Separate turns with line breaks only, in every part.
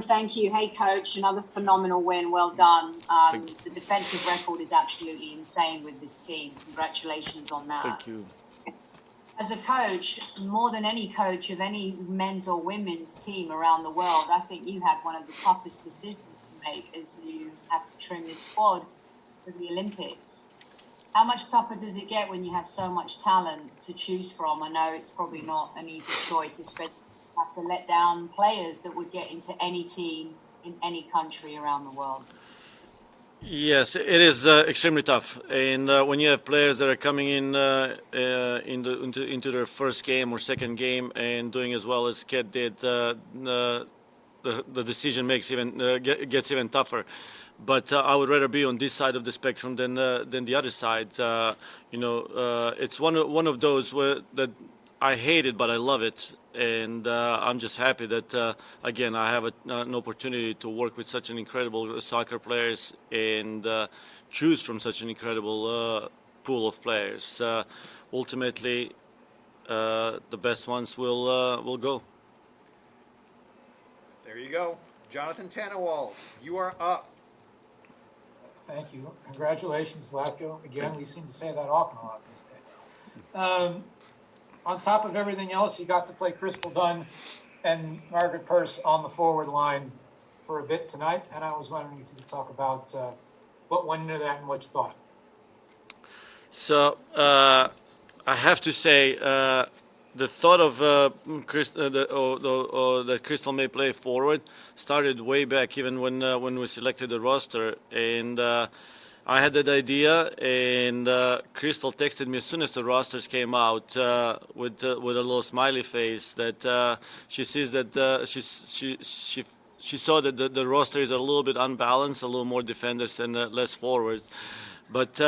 Thank you. Hey, Coach, another phenomenal win. Well done. The defensive record is absolutely insane with this team. Congratulations on that.
Thank you.
As a coach, more than any coach of any men's or women's team around the world, I think you had one of the toughest decisions to make as you have to trim this squad for the Olympics. How much tougher does it get when you have so much talent to choose from? I know it's probably not an easy choice, especially if you have to let down players that would get into any team in any country around the world.
Yes, it is extremely tough, and when you have players that are coming in into their first game or second game and doing as well as Ket did, the decision gets even tougher. But I would rather be on this side of the spectrum than the other side. It's one of those that I hate it, but I love it. And I'm just happy that, again, I have an opportunity to work with such an incredible soccer players and choose from such an incredible pool of players. Ultimately, the best ones will go.
There you go. Jonathan Tannewald, you are up.
Thank you. Congratulations, Vlatko. Again, we seem to say that often a lot these days. On top of everything else, you got to play Crystal Dunn and Margaret Purce on the forward line for a bit tonight, and I was wondering if you could talk about what went into that and what you thought.
So I have to say, the thought of that Crystal may play forward started way back, even when we selected the roster, and I had that idea, and Crystal texted me as soon as the rosters came out with a little smiley face that she sees that she saw that the roster is a little bit unbalanced, a little more defenders and less forwards. But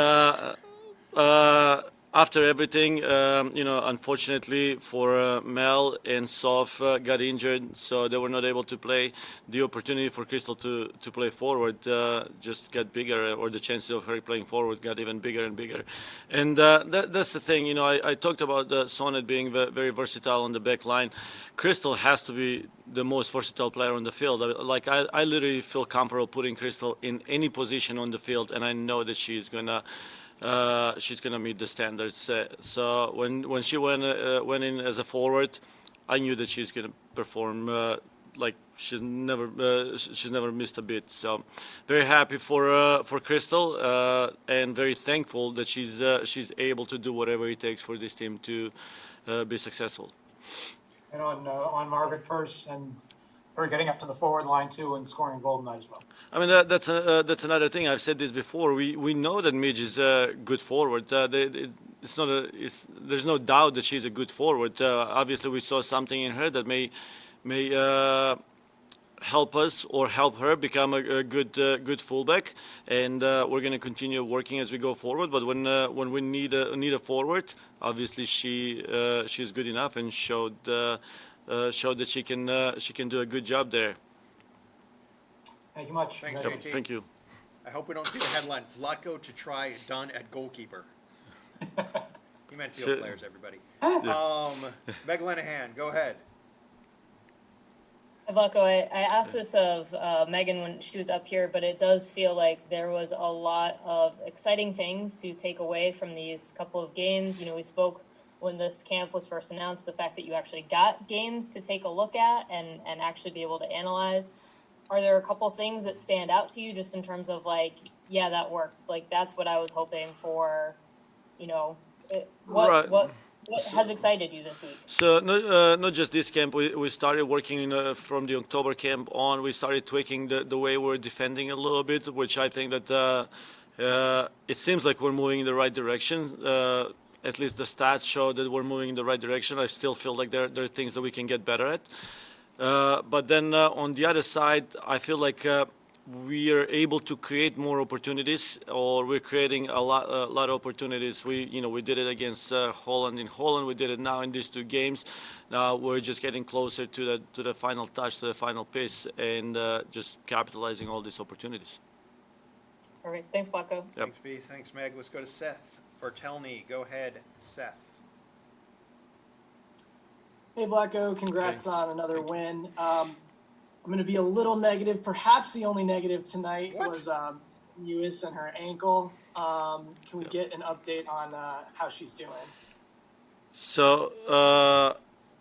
after everything, unfortunately for Mel and Soph got injured, so they were not able to play. The opportunity for Crystal to play forward just got bigger, or the chances of her playing forward got even bigger and bigger. And that's the thing. I talked about Sonnet being very versatile on the back line. Crystal has to be the most versatile player on the field. Like I literally feel comfortable putting Crystal in any position on the field, and I know that she's gonna meet the standards. So when she went in as a forward, I knew that she's gonna perform like she's never missed a bit. So very happy for Crystal and very thankful that she's able to do whatever it takes for this team to be successful.
And on Margaret Purce and her getting up to the forward line too and scoring a goal tonight as well.
I mean that's another thing. I've said this before. We know that Midge is a good forward. There's no doubt that she's a good forward. Obviously, we saw something in her that may help us or help her become a good fullback, and we're going to continue working as we go forward. But when we need a forward, obviously she's good enough and showed that she can do a good job there.
Thank you much.
Thanks, JT.
Thank you.
I hope we don't see the headline, Vlatko to try Dunn at goalkeeper. He meant field players, everybody. Meg Linehan, go ahead.
Vlatko, I asked this of Megan when she was up here, but it does feel like there was a lot of exciting things to take away from these couple of games. We spoke when this camp was first announced, the fact that you actually got games to take a look at and actually be able to analyze. Are there a couple things that stand out to you just in terms of yeah, that worked? That's what I was hoping for, what has excited you this week? So
not just this camp. We started working from the October camp on. We started tweaking the way we're defending a little bit, which I think that it seems like we're moving in the right direction. At least the stats show that we're moving in the right direction. I still feel like there are things that we can get better at. But then on the other side, I feel like we are able to create more opportunities, or we're creating a lot of opportunities. We did it against Holland in Holland. We did it now in these two games. Now we're just getting closer to the final touch, to the final piece, and just capitalizing all these opportunities.
All right. Thanks, Vlatko.
Yep.
Thanks, V. Thanks, Meg. Let's go to Seth Bertelny. Go ahead, Seth.
Hey, Vlatko, congrats on another win. I'm going to be a little negative. Perhaps the only negative tonight
What?
was Lewis and her ankle. Can we get an update on how she's doing?
So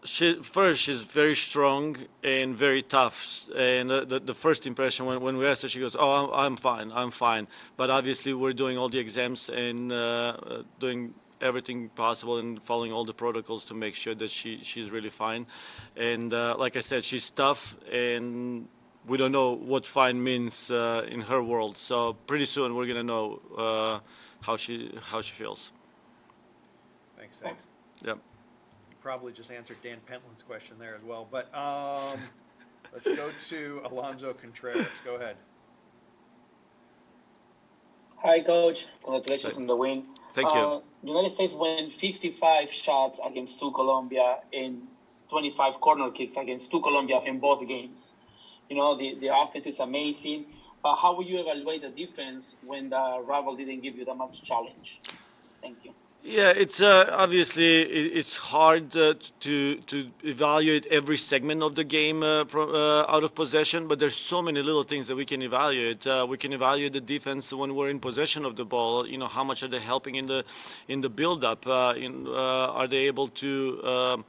she's very strong and very tough. And the first impression when we asked her, she goes, "Oh, I'm fine, I'm fine." But obviously, we're doing all the exams and doing everything possible and following all the protocols to make sure that she's really fine. And like I said, she's tough, and we don't know what fine means in her world. So pretty soon we're gonna know how she feels.
Thanks, Zach.
Thanks.
Yep.
You probably just answered Dan Pentland's question there as well. But let's go to Alonso Contreras. Go ahead.
Hi, Coach. Congratulations
Thank-
on the win.
Thank you.
United States went 55 shots against 2 Colombia and 25 corner kicks against 2 Colombia in both games. You know, the offense is amazing. But how will you evaluate the defense when the rival didn't give you that much challenge? Thank you.
Yeah, it's obviously it's hard to evaluate every segment of the game from out of possession, but there's so many little things that we can evaluate. We can evaluate the defense when we're in possession of the ball. You know, how much are they helping in the build-up? Are they able to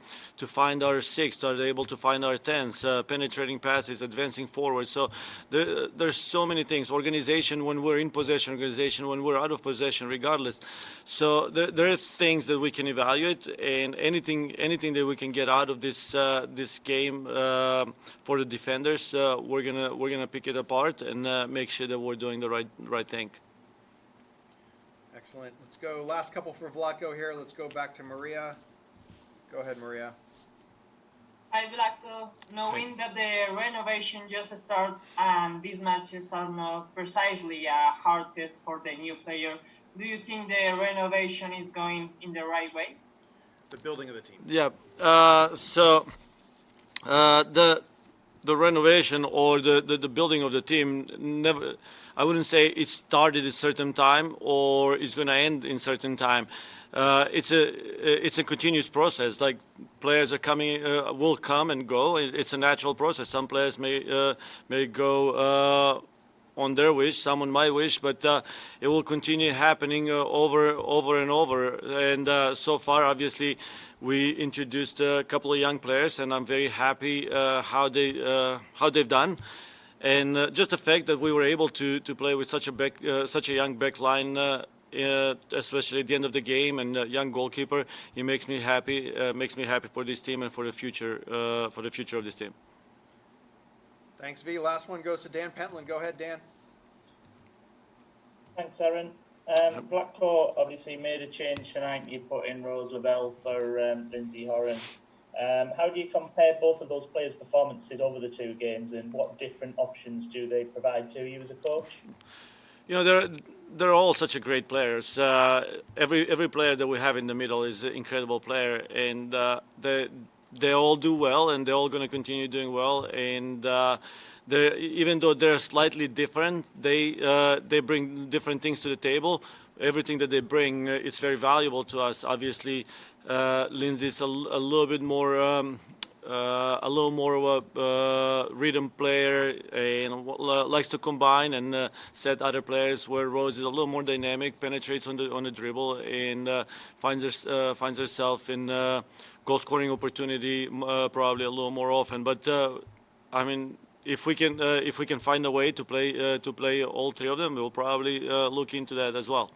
find our sixth? Are they able to find our tens? Penetrating passes, advancing forward. So there's so many things. Organization when we're in possession, organization when we're out of possession, regardless. So there are things that we can evaluate, and anything that we can get out of this game for the defenders, we're gonna pick it apart and make sure that we're doing the right thing.
Excellent. Let's go. Last couple for Vlatko here. Let's go back to Maria. Go ahead, Maria.
Hi, Vlatko. Knowing that the renovation just started and these matches are not precisely a hard test for the new player, do you think the renovation is going in the right way?
The building of the team.
Yeah. So the renovation or the building of the team never. I wouldn't say it started at a certain time or it's going to end in certain time. It's a continuous process. Like players are coming, will come and go. It's a natural process. Some players may go on their wish, some on my wish, but it will continue happening over and over. And so far, obviously, we introduced a couple of young players, and I'm very happy how they've done. And just the fact that we were able to play with such a young back line, especially at the end of the game, and a young goalkeeper, it makes me happy. Makes me happy for this team and for the future of this team.
Thanks, V. Last one goes to Dan Pentland. Go ahead, Dan.
Thanks, Aaron. Vlatko obviously made a change tonight. You put in Rose Lavelle for Lindsay Horan. How do you compare both of those players' performances over the 2 games, and what different options do they provide to you as a coach?
You know, they're all such a great players. Every player that we have in the middle is an incredible player, and they all do well, and they're all going to continue doing well. And even though they're slightly different, they bring different things to the table. Everything that they bring is very valuable to us. Obviously, Lindsay's a little bit more. A little more of a rhythm player and likes to combine and set other players, where Rose is a little more dynamic, penetrates on the dribble, and finds herself in goal scoring opportunity probably a little more often. But I mean, if we can find a way to play all 3 of them, we'll probably look into that as well.